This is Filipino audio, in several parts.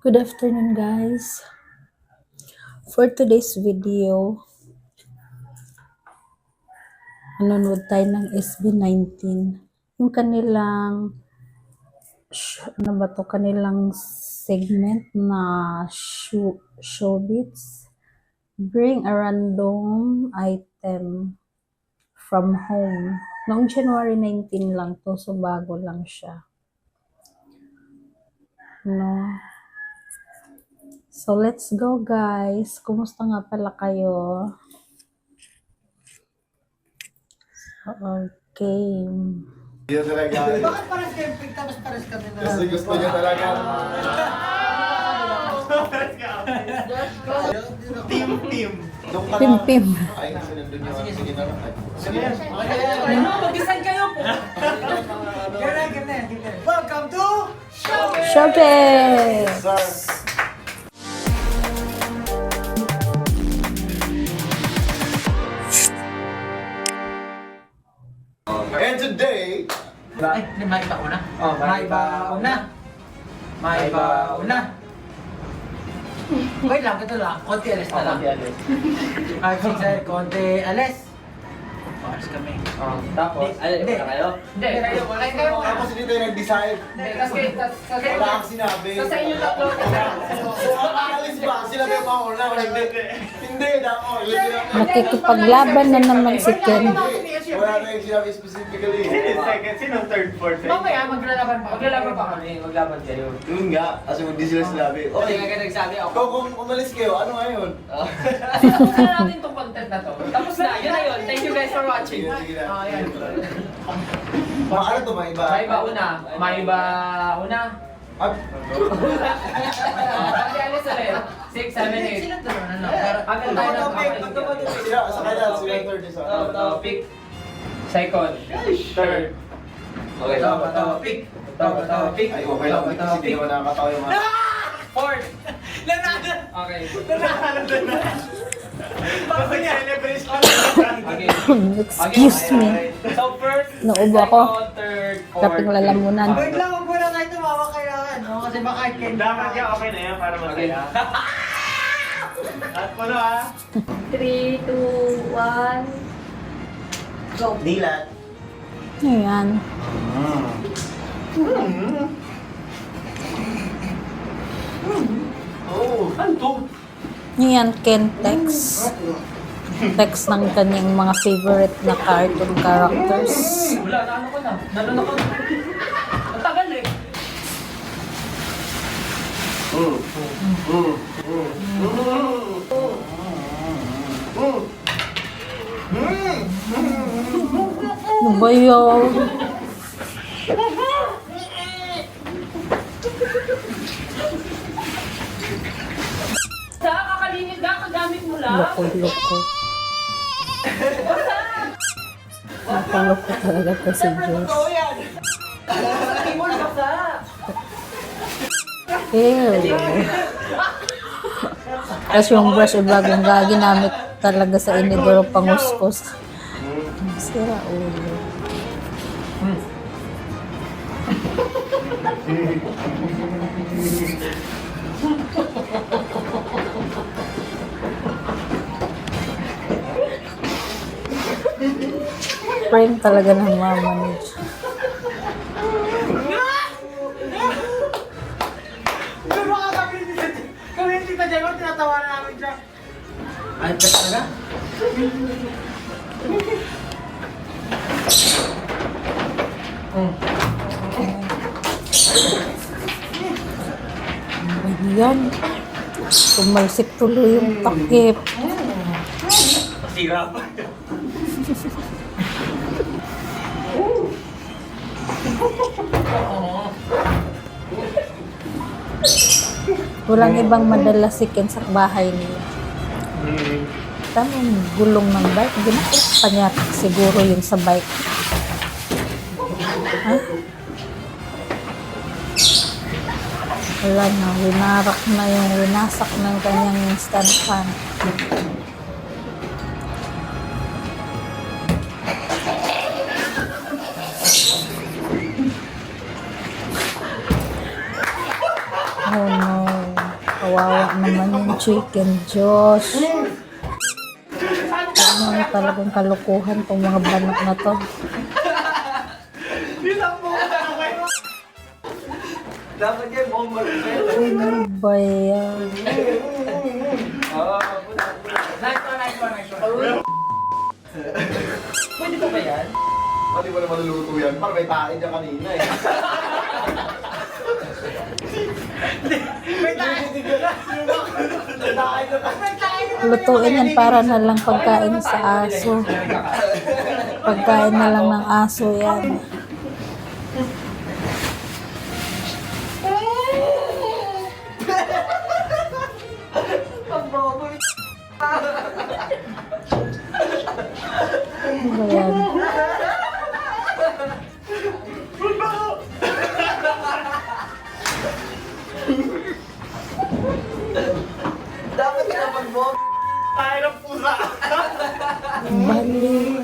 Good afternoon, guys. For today's video, nanonood tayo ng SB19. Yung kanilang, kanilang segment na showbiz. Bring a random item from home. Noong January 19 lang to, so bago lang siya. No? So, let's go, guys. Kumusta nga pala kayo? Okay. Yun talaga. Bakit pares kayo pig tapos pares kami na? Kasi gusto niya talaga. Team. Nung ka na- Pim. Ay, kasi nandun yung sige na lang. Sige. Mag-design kayo po! Welcome to Showbiz! Sir. And today, Ay, may iba una? May iba una. Wait lang, ito lang. Konti alis na lang. Ay, sige, konti alis. Pares kami. Tapos, Hindi. wala kayo? Hindi, kayo. tapos hindi tayo nag-decide. Wala kang sinabi. Sa inyo tatlo. So, ang alis ba? Sila ba yung mauna? Hindi, dako. Yun sinabi. Nakikipaglaban na naman si Ken. Wala na yung sinabi specifically. Sinong third, fourth? Mamaya, maglalaban pa. Maglaban kayo. Yun nga, kasi hindi sila sinabi. Okay, Okay, nga nagsabi ako. kung umalis kayo, ano ngayon? Tapos na natin itong content na to. Tapos na, yun na yun. Thank you guys for watching. Sige, sige na. Ayan. Ano to, may iba? May iba una. Ah, Pati alis ulit. 6, 7, 8. Sila to, ano? Agad tayo ng sila, sa kanya, sila yung third isa. Topic. Second. Third. Okay, Topic. Topic. Ay, okay lang. Kasi hindi naman nakakatawa yung mga... Fourth. Okay. Okay. Excuse me. So first, Naubo ako. second, third, fourth. Kaping lalamunan. Wait lang, huwag muna kayo tumawa kailangan. No? Kasi baka kayo. Dapat yan, okay na yan para masaya. At puno ha. 3, 2, 1. Go. Dilat. Ayan. Oh. Ano to? Ayan, Ken text. Text ng kanyang mga favorite na cartoon characters. Wala, naano ko na. Nalun ako. Ang tagal eh. Ano ba yun? Sa kakalinis na, kagamit mo lang. Loko-loko. Loko-loko talaga to si Diyos. Sabi mo na sa. Ew. Tapos yung brush ay bagong gaginamit talaga sa inidoro panguskus. Sira ulo. Frame talaga ng mama ni Yung mga community ka dyan, tinatawanan namin siya. Ay, ka talaga? Ayan. Tumalsik tuloy yung takip. Masira pa. Walang ibang madala si Ken sa bahay niya. Tamang gulong ng bike. Ginakit pa niya siguro yun sa bike. Ha? Wala na. Winarak na yung winasak ng kanyang stand fan. Oh no. Kawawa naman yung chicken, Diyos. Ano talagang kalukuhan tong mga banok na to. Dapat yan, bomba rin. Ano ba yan? Oo, nice one. Pwede pa ba yan? Pati mo na maluluto yan. Parang may tain niya kanina eh. May tayo. Lutuin yan para na lang pagkain sa aso. Pagkain na lang ng aso yan. Ano ba yan? Dapat ka mag-bomba. Tayo ng pusa. Bali.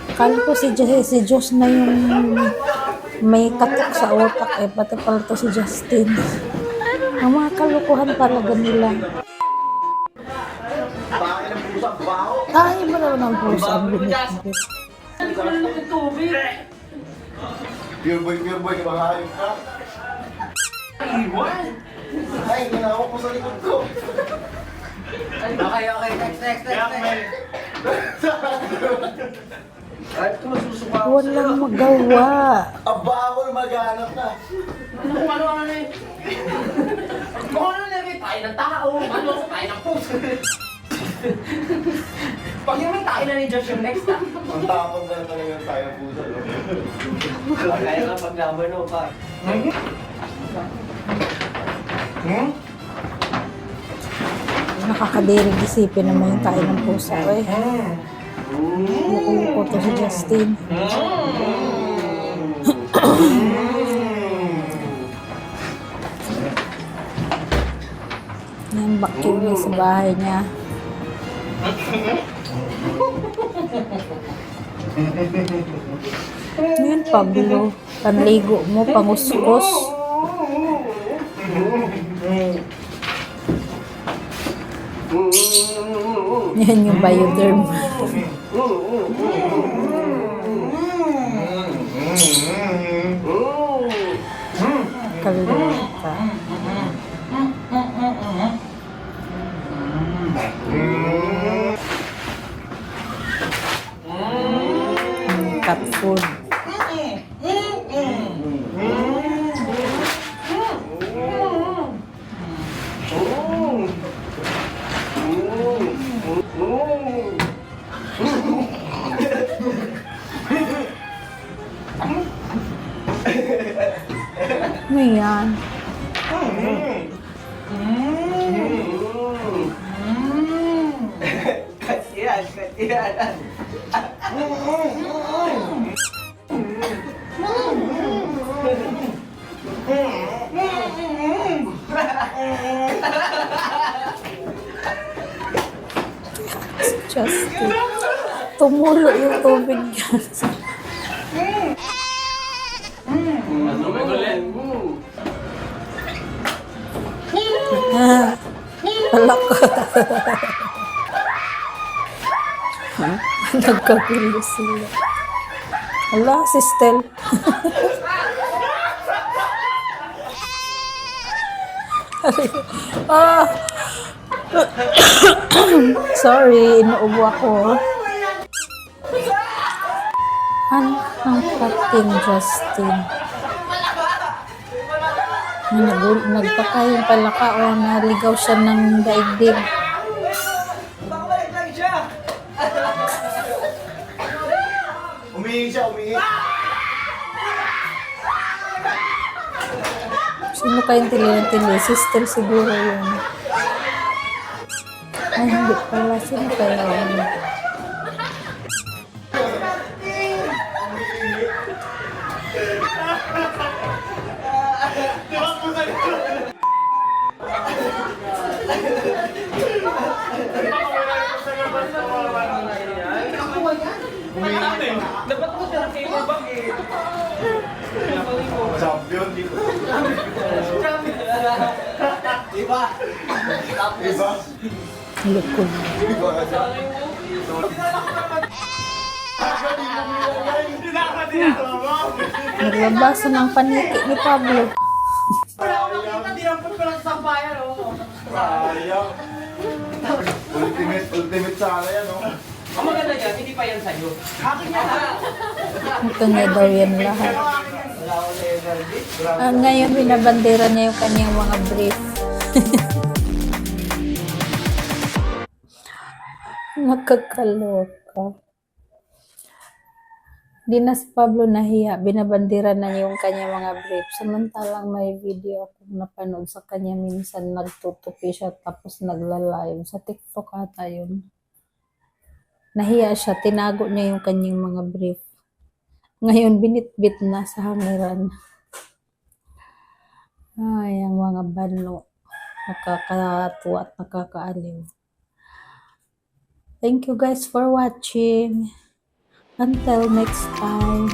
Akala ko si Diyos na yung may katok sa utak eh. Pati pala to si Justin. Ang mga kalukuhan talaga nila. Tain ng pusa, baho. Ay, ba naman ang puso ang binit-binit. Pure boy, mahayop ka. Iwan. Ay, ginawak mo sa likod ko. Okay, next. Kahit kung masusuka. Walang magawa. Aba ako maghanap na. Kung ano na eh. Kung ano na eh. Tayo ng tao. Ano? Tayo ng puso. Pag yung may tayo na ni Josh yung next time. Ang tapang na talaga tayo ng pusa. no? Kaya nga pag-number no pa. Nakakadirig isipin naman yung kain ng pusa eh. Loko-loko to si Justin. Yan, vacuum niya sa bahay niya. Yan, Pablo. Panligo mo, panguskos. Yan yung bioderm. Kaluluka. Cat food. Ano yan? Kasiyan. Justin. Tumulo yung tubig dyan. Alak ka. Nagkagulo sila. Ala, si Stel. Ah. Sorry, inuubo ako. Ano ang pating, Justin? Nagtaka yung palaka o naligaw siya ng daigdig. Bakit lang siya? Umihi siya, umihi. Sino kayong tili? Sister siguro yun. Ay, hindi pala. Sino kaya yun? Dapat ko siya ng paper bag eh. Champion dito. Iba. Iba? Likod. Iba ka siya? Naglabasa ng paniki ni Pablo. Wala ako nakita, dinampot ko lang sa sampayan, oh. Sayang. Ultimate sana yan, no? Ang maganda dyan, hindi pa yan sa'yo. Akin yan. Ito niya daw yan lahat. Wala ko na energy. Ngayon, binabandera niya yung kanyang mga brief. Nakakaloka. Di na si Pablo nahiya, binabandera na niya yung kanyang mga brief. Samantalang may video akong napanood sa kanya minsan, nagtutupi siya tapos nagla-live. Sa TikTok ata yun. Nahiya siya, tinago niya yung kanyang mga brief. Ngayon, binitbit na sa hangiran. Ay, ang mga bano. Nakakatuwa at nakakaaliw. Thank you guys for watching. Until next time.